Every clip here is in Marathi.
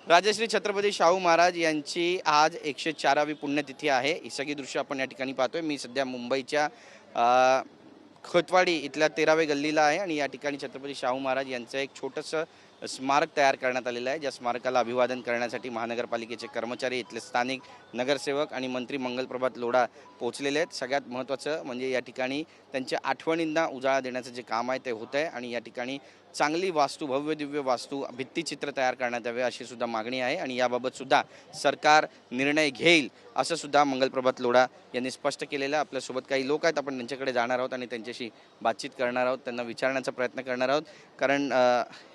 राजश्री छत्रपती शाहू महाराज यांची आज 104वी पुण्यतिथी आहे। ही सगळी दृश्य आपण या ठिकाणी पाहतोय। मी सध्या मुंबईच्या खोतवाडी इथल्या 13वे गल्लीला आहे आणि या ठिकाणी छत्रपती शाहू महाराज यांचं एक छोटंसं स्मारक तयार करण्यात आलेलं आहे। ज्या स्मारकाला अभिवादन करण्यासाठी महानगरपालिकेचे कर्मचारी, इथले स्थानिक नगरसेवक आणि मंत्री मंगलप्रभात लोढा पोहोचलेले आहेत। सगळ्यात महत्त्वाचं म्हणजे या ठिकाणी त्यांच्या आठवणींना उजाळा देण्याचं जे काम आहे ते होत आहे आणि या ठिकाणी चांगली वास्तू, भव्य दिव्य वास्तू, भित्तिचित्र तयार करण्यात यावे अशी सुद्धा मागणी आहे आणि याबाबत सुद्धा सरकार निर्णय घेईल असं सुद्धा मंगलप्रभात लोढा यांनी स्पष्ट केलेलं आहे। आपल्यासोबत काही लोक आहेत, आपण त्यांच्याकडे जाणार आहोत आणि त्यांच्याशी बातचीत करणार आहोत, त्यांना विचारण्याचा प्रयत्न करणार आहोत कारण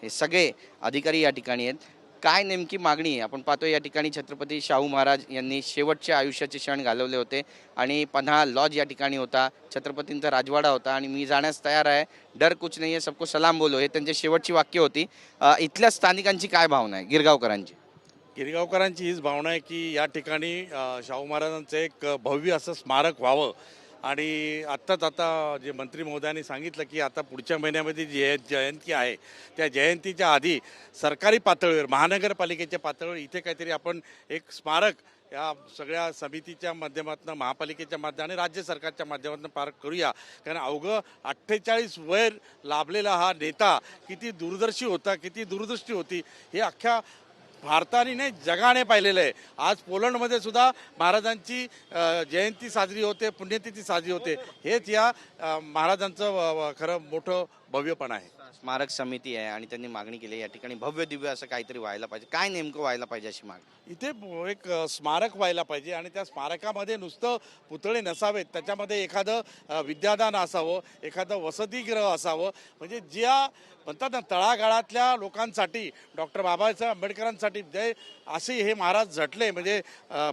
हे सगळे अधिकारी या ठिकाणी आहेत। काय नेमकी मागणी आहे आपण पाहतोय। या ठिकाणी छत्रपती शाहू महाराज यांनी शेवटच्या आयुष्याचे क्षण घालवले होते आणि पन्हा लॉज या ठिकाणी होता, छत्रपतींचा राजवाडा होता आणि मी जाण्यास तयार आहे, डर कुछ नहीं है, सबको सलाम बोलो, हे त्यांची शेवटची वाक्य होती। इथल्या स्थानिकांची काय भावना आहे, गिरगावकरांची? गिरगावकरांची हीच भावना आहे की या ठिकाणी शाहू महाराजांचं एक भव्य असं स्मारक व्हावं आणि आत्ताच आता जे मंत्री महोदयांनी सांगितलं की आता पुढच्या महिन्यामध्ये जी जयंती आहे त्या जयंतीच्या आधी सरकारी पातळीवर, महानगरपालिकेच्या पातळीवर इथे काहीतरी आपण एक स्मारक या सगळ्या समितीच्या माध्यमातून, महापालिकेच्या माध्यमातून आणि राज्य सरकारच्या माध्यमातून पार करूया। कारण अवघं 48 वय लाभलेला हा नेता किती दूरदर्शी होता, किती दूरदृष्टी होती हे अख्ख्या भारताने नाही जगाने पाहिलेलं आहे। आज पोलंडमध्ये सुद्धा महाराजांची जयंती साजरी होते, पुण्यतिथी साजरी होते। हेच या महाराजांचं खरं मोठं भव्यपण आहे। स्मारक समिती आहे आणि त्यांनी मागणी केली या ठिकाणी भव्य दिव्य असं काहीतरी व्हायला पाहिजे। काय नेमकं व्हायला पाहिजे अशी मागणी? इथे एक स्मारक व्हायला पाहिजे आणि त्या स्मारकामध्ये नुसतं पुतळे नसावेत, त्याच्यामध्ये एखादं विद्यादान असावं, एखादं वसतिगृह असावं, म्हणजे ज्या म्हणतात ना तळागाळातल्या लोकांसाठी, डॉक्टर बाबासाहेब आंबेडकरांसाठी जे असे हे महाराज झटले, म्हणजे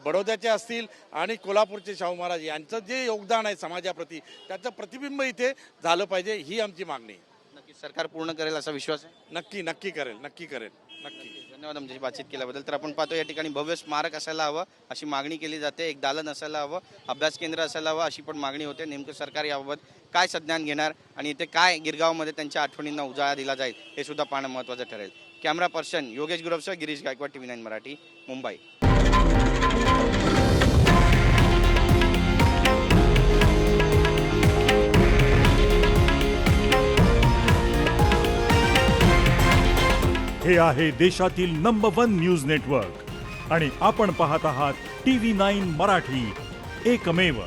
बडोद्याचे असतील आणि कोल्हापूरचे शाहू महाराज यांचं जे योगदान आहे समाजाप्रती त्याचं प्रतिबिंब इथे झालं पाहिजे, ही आमची मागणी आहे। नक्की सरकार पूर्ण करेल असा विश्वास आहे? नक्की करेल, नक्की करेल, नक्की। धन्यवाद आमच्याशी बातचीत केल्याबद्दल। तर आपण पाहतो या ठिकाणी भव्य स्मारक असायला हवं अशी मागणी केली जाते, एक दालन असायला हवं, अभ्यास केंद्र असायला हवं अशी पण मागणी होते। नेमकं सरकार याबाबत काय संज्ञान घेणार आणि इथे काय गिरगावमध्ये त्यांच्या आठवणींना उजाळा दिला जाईल हे सुद्धा पाहणं महत्त्वाचं ठरेल। कॅमेरा पर्सन योगेश गुरवसह गिरीश गायकवाड, TV9 मराठी, मुंबई। हे आहे देशातील नंबर 1 न्यूज नेटवर्क आणि आपण पाहत आहात TV9 मराठी, एकमेव।